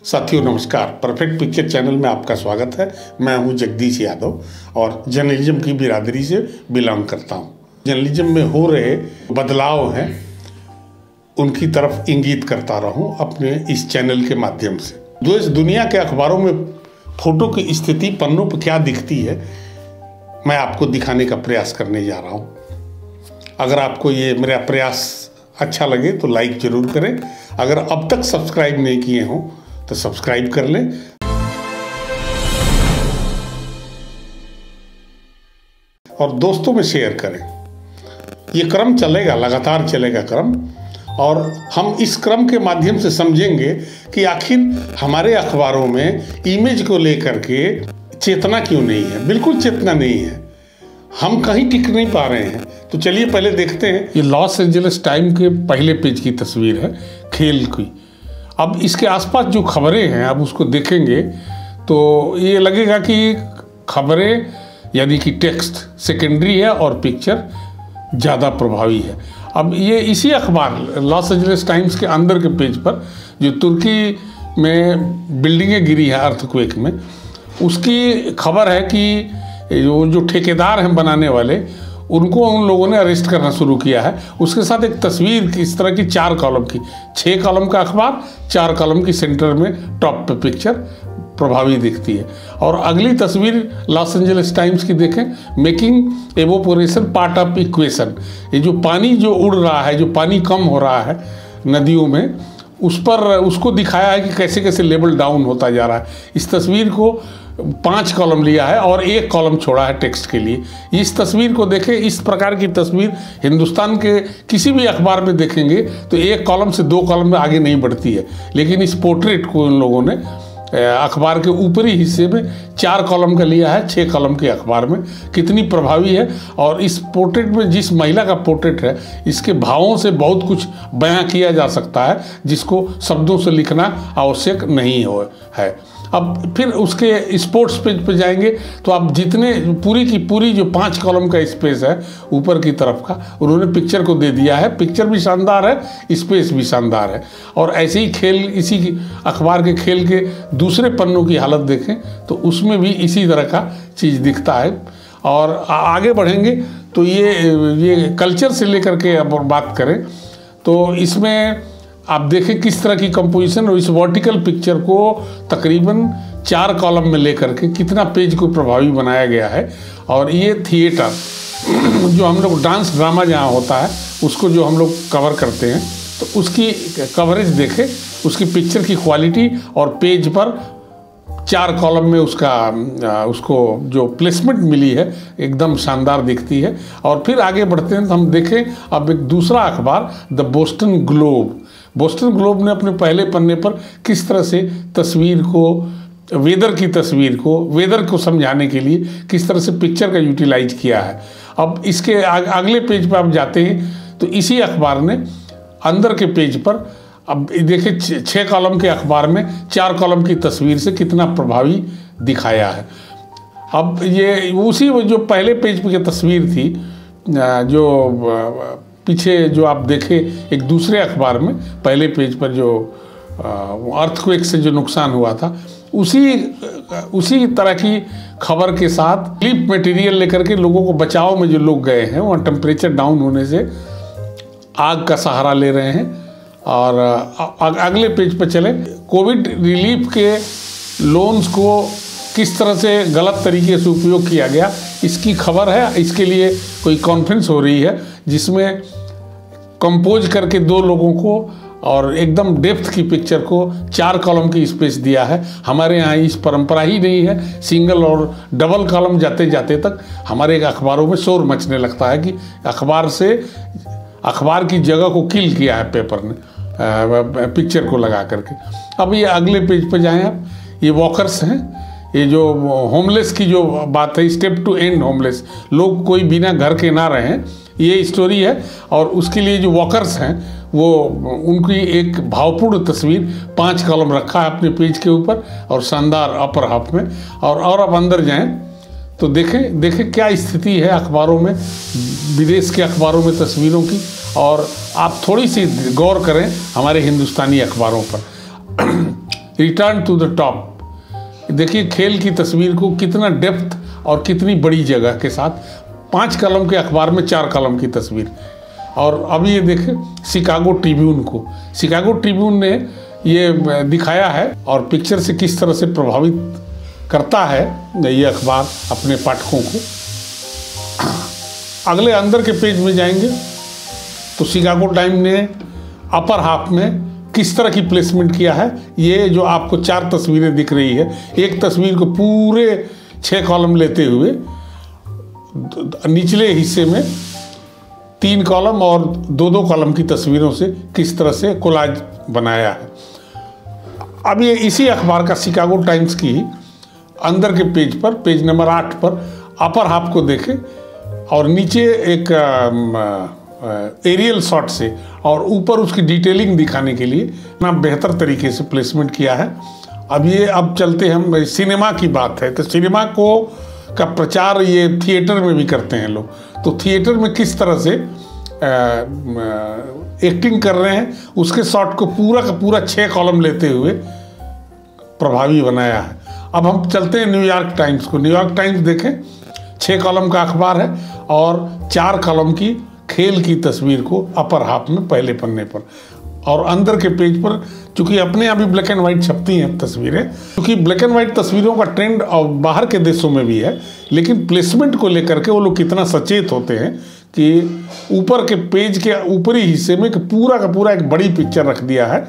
साथियों नमस्कार। Perfect picture channel में आपका स्वागत है। मैं हूं जगदीश यादव और जर्नलिज्म की बिरादरी से बिलोंग करता हूं। जर्नलिज्म में हो रहे बदलाव हैं, उनकी तरफ इंगित करता रहूं अपने इस चैनल के माध्यम से। देश दुनिया के अखबारों में फोटो की स्थिति पन्नों पर क्या दिखती है, मैं आपको दिखाने का प्रयास करने जा रहा हूं। अगर आपको ये मेरा प्रयास अच्छा लगे तो लाइक जरूर करें। अगर अब तक सब्सक्राइब नहीं किए हों तो सब्सक्राइब कर लें और दोस्तों में शेयर करें। ये क्रम चलेगा, लगातार चलेगा क्रम, और हम इस क्रम के माध्यम से समझेंगे कि आखिर हमारे अखबारों में इमेज को लेकर के चेतना क्यों नहीं है। बिल्कुल चेतना नहीं है, हम कहीं टिक नहीं पा रहे हैं। तो चलिए पहले देखते हैं। ये लॉस एंजलिस टाइम के पहले पेज की तस्वीर है खेल की। अब इसके आसपास जो खबरें हैं, अब उसको देखेंगे तो ये लगेगा कि खबरें यानी कि टेक्स्ट सेकेंडरी है और पिक्चर ज़्यादा प्रभावी है। अब ये इसी अखबार लॉस एंजलिस टाइम्स के अंदर के पेज पर जो तुर्की में बिल्डिंगें गिरी है अर्थक्वेक में, उसकी खबर है कि जो ठेकेदार हैं बनाने वाले, उनको उन लोगों ने अरेस्ट करना शुरू किया है। उसके साथ एक तस्वीर इस तरह की 4 कॉलम की, 6 कॉलम का अखबार, 4 कॉलम की सेंटर में टॉप पे पिक्चर प्रभावी दिखती है। और अगली तस्वीर लॉस एंजलिस टाइम्स की देखें, making evaporation part of equation. ये जो पानी जो उड़ रहा है, जो पानी कम हो रहा है नदियों में, उस पर उसको दिखाया है कि कैसे कैसे लेवल डाउन होता जा रहा है। इस तस्वीर को 5 कॉलम लिया है और 1 कॉलम छोड़ा है टेक्स्ट के लिए। इस तस्वीर को देखें, इस प्रकार की तस्वीर हिंदुस्तान के किसी भी अखबार में देखेंगे तो 1 कॉलम से 2 कॉलम में आगे नहीं बढ़ती है। लेकिन इस पोर्ट्रेट को इन लोगों ने अखबार के ऊपरी हिस्से में 4 कॉलम का लिया है 6 कॉलम के अखबार में। कितनी प्रभावी है। और इस पोर्ट्रेट में, जिस महिला का पोर्ट्रेट है, इसके भावों से बहुत कुछ बयां किया जा सकता है जिसको शब्दों से लिखना आवश्यक नहीं है। अब फिर उसके स्पोर्ट्स पेज पे जाएंगे तो आप जितने पूरी की पूरी जो 5 कॉलम का स्पेस है ऊपर की तरफ का, उन्होंने पिक्चर को दे दिया है। पिक्चर भी शानदार है, स्पेस भी शानदार है। और ऐसे ही खेल, इसी अखबार के खेल के दूसरे पन्नों की हालत देखें तो उसमें भी इसी तरह का चीज़ दिखता है। और आगे बढ़ेंगे तो ये कल्चर से लेकर के अब बात करें तो इसमें आप देखें किस तरह की कंपोजिशन, और इस वर्टिकल पिक्चर को तकरीबन 4 कॉलम में लेकर के कितना पेज को प्रभावी बनाया गया है। और ये थिएटर जो हम लोग डांस ड्रामा जहाँ होता है उसको जो हम लोग कवर करते हैं, तो उसकी कवरेज देखें, उसकी पिक्चर की क्वालिटी, और पेज पर 4 कॉलम में उसको जो प्लेसमेंट मिली है एकदम शानदार दिखती है। और फिर आगे बढ़ते हैं तो हम देखें अब एक दूसरा अखबार the Boston globe. Boston globe ने अपने पहले पन्ने पर किस तरह से तस्वीर को, वेदर को समझाने के लिए किस तरह से पिक्चर का यूटिलाइज किया है। अब इसके अगले पेज पर आप जाते हैं तो इसी अखबार ने अंदर के पेज पर, अब देखिए 6 कॉलम के अखबार में 4 कॉलम की तस्वीर से कितना प्रभावी दिखाया है। अब ये उसी जो पहले पेज पर की तस्वीर थी, जो पीछे जो आप देखें एक दूसरे अखबार में पहले पेज पर जो अर्थक्वेक से जो नुकसान हुआ था, उसी तरह की खबर के साथ क्लिप मटेरियल लेकर के लोगों को बचाव में जो लोग गए हैं, वहाँ टेम्परेचर डाउन होने से आग का सहारा ले रहे हैं। और अगले पेज पर चले, कोविड रिलीफ के लोन्स को किस तरह से गलत तरीके से उपयोग किया गया, इसकी खबर है। इसके लिए कोई कॉन्फ्रेंस हो रही है जिसमें कंपोज करके 2 लोगों को और एकदम डेप्थ की पिक्चर को 4 कॉलम की स्पेस दिया है। हमारे यहाँ इस परंपरा ही नहीं है। सिंगल और डबल कॉलम जाते जाते तक हमारे अखबारों में शोर मचने लगता है कि अखबार की जगह को किल किया है पेपर ने, पिक्चर को लगा करके। अब ये अगले पेज पर जाएं आप, ये वॉकर्स हैं। ये जो होमलेस की जो बात है, स्टेप टू एंड होमलेस, लोग कोई बिना घर के ना रहें, ये स्टोरी है। और उसके लिए जो वॉकर्स हैं वो, उनकी एक भावपूर्ण तस्वीर 5 कॉलम रखा है अपने पेज के ऊपर और शानदार अपर हाफ में। और अब अंदर जाएं तो देखें क्या स्थिति है अखबारों में, विदेश के अखबारों में तस्वीरों की। और आप थोड़ी सी गौर करें हमारे हिंदुस्तानी अखबारों पर। Return to the top. देखिए खेल की तस्वीर को कितना डेप्थ और कितनी बड़ी जगह के साथ, 5 कलम के अखबार में 4 कलम की तस्वीर। और अब ये देखें शिकागो ट्रिब्यून को, शिकागो ट्रिब्यून ने ये दिखाया है और पिक्चर से किस तरह से प्रभावित करता है ये अखबार अपने पाठकों को। अगले अंदर के पेज में जाएंगे तो शिकागो टाइम ने अपर हाफ में किस तरह की प्लेसमेंट किया है। ये जो आपको 4 तस्वीरें दिख रही है, एक तस्वीर को पूरे 6 कॉलम लेते हुए निचले हिस्से में 3 कॉलम और 2-2 कॉलम की तस्वीरों से किस तरह से कोलाज बनाया है। अब ये इसी अखबार का शिकागो टाइम्स की अंदर के पेज पर, पेज नंबर 8 पर अपर हाफ को देखें और नीचे एक एरियल शॉट से और ऊपर उसकी डिटेलिंग दिखाने के लिए ना बेहतर तरीके से प्लेसमेंट किया है। अब चलते हम सिनेमा की बात है तो सिनेमा को का प्रचार ये थिएटर में भी करते हैं लोग। तो थिएटर में किस तरह से एक्टिंग कर रहे हैं उसके शॉट को पूरा का पूरा 6 कॉलम लेते हुए प्रभावी बनाया है। अब हम चलते हैं न्यूयॉर्क टाइम्स को। न्यूयॉर्क टाइम्स देखें 6 कॉलम का अखबार है और 4 कॉलम की खेल की तस्वीर को अपर हाफ में पहले पन्ने पर और अंदर के पेज पर, चूंकि अपने यहाँ भी ब्लैक एंड वाइट छपती हैं तस्वीरें, क्योंकि ब्लैक एंड वाइट तस्वीरों का ट्रेंड और बाहर के देशों में भी है, लेकिन प्लेसमेंट को लेकर के वो लोग कितना सचेत होते हैं कि ऊपर के पेज के ऊपरी हिस्से में पूरा का पूरा एक बड़ी पिक्चर रख दिया है।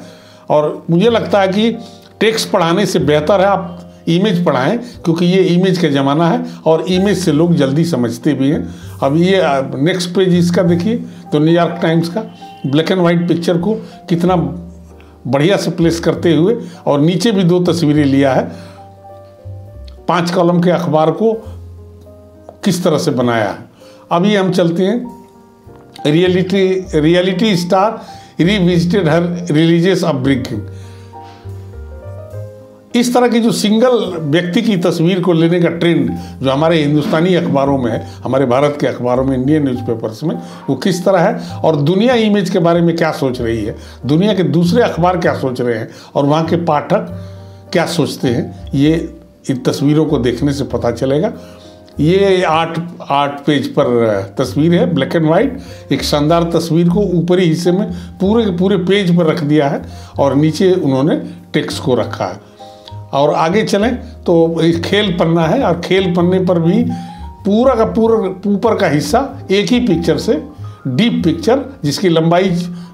और मुझे लगता है कि टेक्स्ट पढ़ाने से बेहतर है आप इमेज पढ़ाएं, क्योंकि ये इमेज का ज़माना है और इमेज से लोग जल्दी समझते भी हैं। अब ये नेक्स्ट पेज इसका देखिए तो न्यूयॉर्क टाइम्स का ब्लैक एंड वाइट पिक्चर को कितना बढ़िया से प्लेस करते हुए और नीचे भी 2 तस्वीरें लिया है, 5 कॉलम के अखबार को किस तरह से बनाया है। अभी हम चलते हैं रियलिटी स्टार रिविजिटेड हर रिलीजियस अपब्रिंगिंग। इस तरह की जो सिंगल व्यक्ति की तस्वीर को लेने का ट्रेंड जो हमारे हिंदुस्तानी अखबारों में है, हमारे भारत के अखबारों में, इंडियन न्यूज़पेपर्स में, वो किस तरह है और दुनिया इमेज के बारे में क्या सोच रही है, दुनिया के दूसरे अखबार क्या सोच रहे हैं और वहाँ के पाठक क्या सोचते हैं, ये इन तस्वीरों को देखने से पता चलेगा। ये 8 पेज पर तस्वीर है ब्लैक एंड वाइट। एक शानदार तस्वीर को ऊपरी हिस्से में पूरे के पूरे पेज पर रख दिया है और नीचे उन्होंने टेक्स्ट को रखा है। और आगे चलें तो खेल पन्ना है और खेल पन्ने पर भी पूरा का पूरा ऊपर का हिस्सा एक ही पिक्चर से, डीप पिक्चर जिसकी लंबाई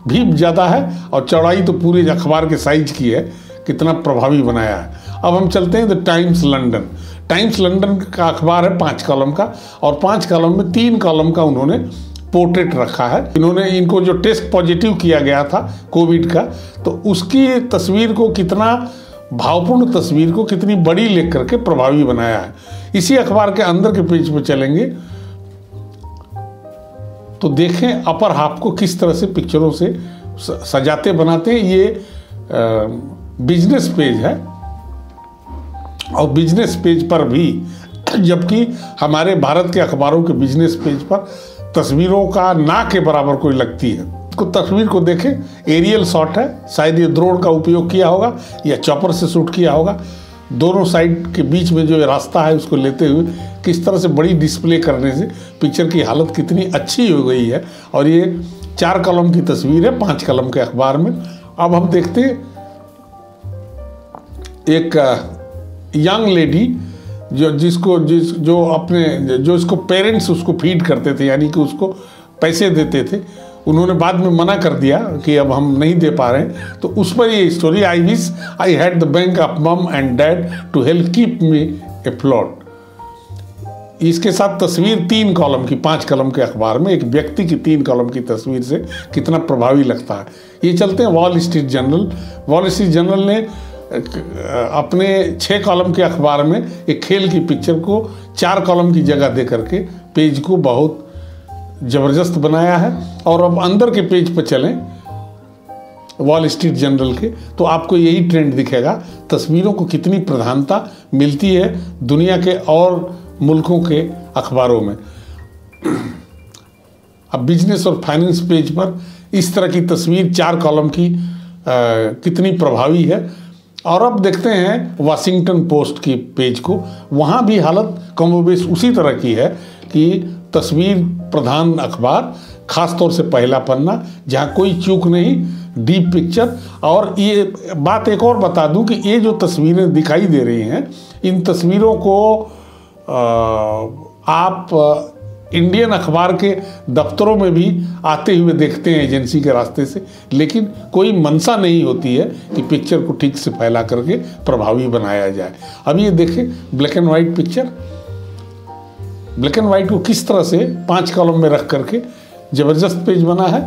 भी ज़्यादा है और चौड़ाई तो पूरे अखबार के साइज की है, कितना प्रभावी बनाया है। अब हम चलते हैं the times London. Times London का अखबार है 5 कॉलम का और 5 कॉलम में 3 कॉलम का उन्होंने पोर्ट्रेट रखा है। इनको जो टेस्ट पॉजिटिव किया गया था कोविड का, तो उसकी तस्वीर को कितना भावपूर्ण तस्वीर को कितनी बड़ी लेख करके प्रभावी बनाया है। इसी अखबार के अंदर के पेज पे चलेंगे तो देखें अपर हाफ को किस तरह से पिक्चरों से सजाते बनाते हैं। ये बिजनेस पेज है और बिजनेस पेज पर भी, जबकि हमारे भारत के अखबारों के बिजनेस पेज पर तस्वीरों का ना के बराबर कोई लगती है। तस्वीर को देखें, एरियल शॉट है, शायद ये ड्रोन का उपयोग किया होगा या चॉपर से शूट किया होगा। दोनों साइड के बीच में जो रास्ता है उसको लेते हुए किस तरह से बड़ी डिस्प्ले करने से पिक्चर की हालत कितनी अच्छी हो गई है। और ये 4 कॉलम की तस्वीर है 5 कॉलम के अखबार में। अब हम देखते हैं एक यंग लेडी जो इसको पेरेंट्स उसको फीड करते थे, यानी कि उसको पैसे देते थे। उन्होंने बाद में मना कर दिया कि अब हम नहीं दे पा रहे हैं, तो उस पर ये story, I wish I had the bank of mum and dad to help keep me afloat. इसके साथ तस्वीर 3 कॉलम की 5 कॉलम के अखबार में एक व्यक्ति की 3 कॉलम की तस्वीर से कितना प्रभावी लगता है। ये चलते हैं wall street journal. Wall street journal ने अपने 6 कॉलम के अखबार में एक खेल की पिक्चर को 4 कॉलम की जगह दे करके पेज को बहुत ज़बरदस्त बनाया है। और अब अंदर के पेज पर चलें वॉल स्ट्रीट जर्नल के, तो आपको यही ट्रेंड दिखेगा, तस्वीरों को कितनी प्रधानता मिलती है दुनिया के और मुल्कों के अखबारों में। अब बिजनेस और फाइनेंस पेज पर इस तरह की तस्वीर 4 कॉलम की कितनी प्रभावी है। और अब देखते हैं वाशिंगटन पोस्ट की पेज को। वहाँ भी हालत कमोबेश उसी तरह की है कि तस्वीर प्रधान अखबार, खास तौर से पहला पन्ना, जहाँ कोई चूक नहीं, डीप पिक्चर। और ये बात एक और बता दूं कि ये जो तस्वीरें दिखाई दे रही हैं, इन तस्वीरों को आप इंडियन अखबार के दफ्तरों में भी आते हुए देखते हैं एजेंसी के रास्ते से, लेकिन कोई मंशा नहीं होती है कि पिक्चर को ठीक से फैला करके प्रभावी बनाया जाए। अब ये देखें black and white picture, black and white को किस तरह से 5 कॉलम में रख करके ज़बरदस्त पेज बना है।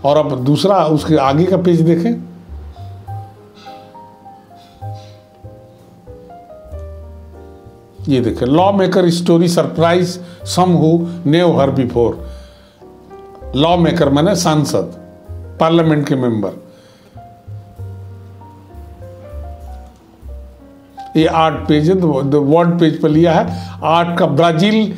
और अब दूसरा उसके आगे का पेज देखें, ये देखें, law maker story surprise some who knew her before. Law maker माने सांसद, पार्लियामेंट के मेंबर। ये आर्ट पेज है, वर्ल्ड पेज पर लिया है। आर्ट का Brazil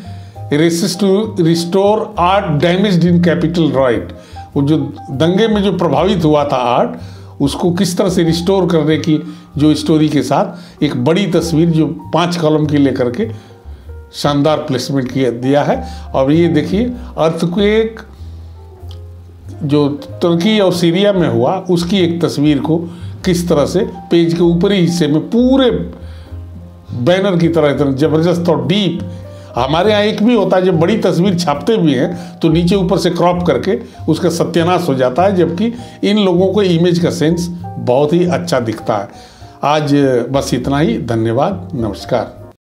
races to restore art damaged in capital riot. वो जो दंगे में जो प्रभावित हुआ था आर्ट, उसको किस तरह से रिस्टोर करने की जो स्टोरी के साथ एक बड़ी तस्वीर जो 5 कॉलम की लेकर के शानदार प्लेसमेंट किया दिया है। और ये देखिए अर्थक्वेक जो तुर्की और सीरिया में हुआ उसकी एक तस्वीर को किस तरह से पेज के ऊपरी हिस्से में पूरे बैनर की तरह इतना ज़बरदस्त और डीप। हमारे यहाँ एक भी होता है, जब बड़ी तस्वीर छापते भी हैं तो नीचे ऊपर से क्रॉप करके उसका सत्यानाश हो जाता है, जबकि इन लोगों को इमेज का सेंस बहुत ही अच्छा दिखता है। आज बस इतना ही। धन्यवाद, नमस्कार।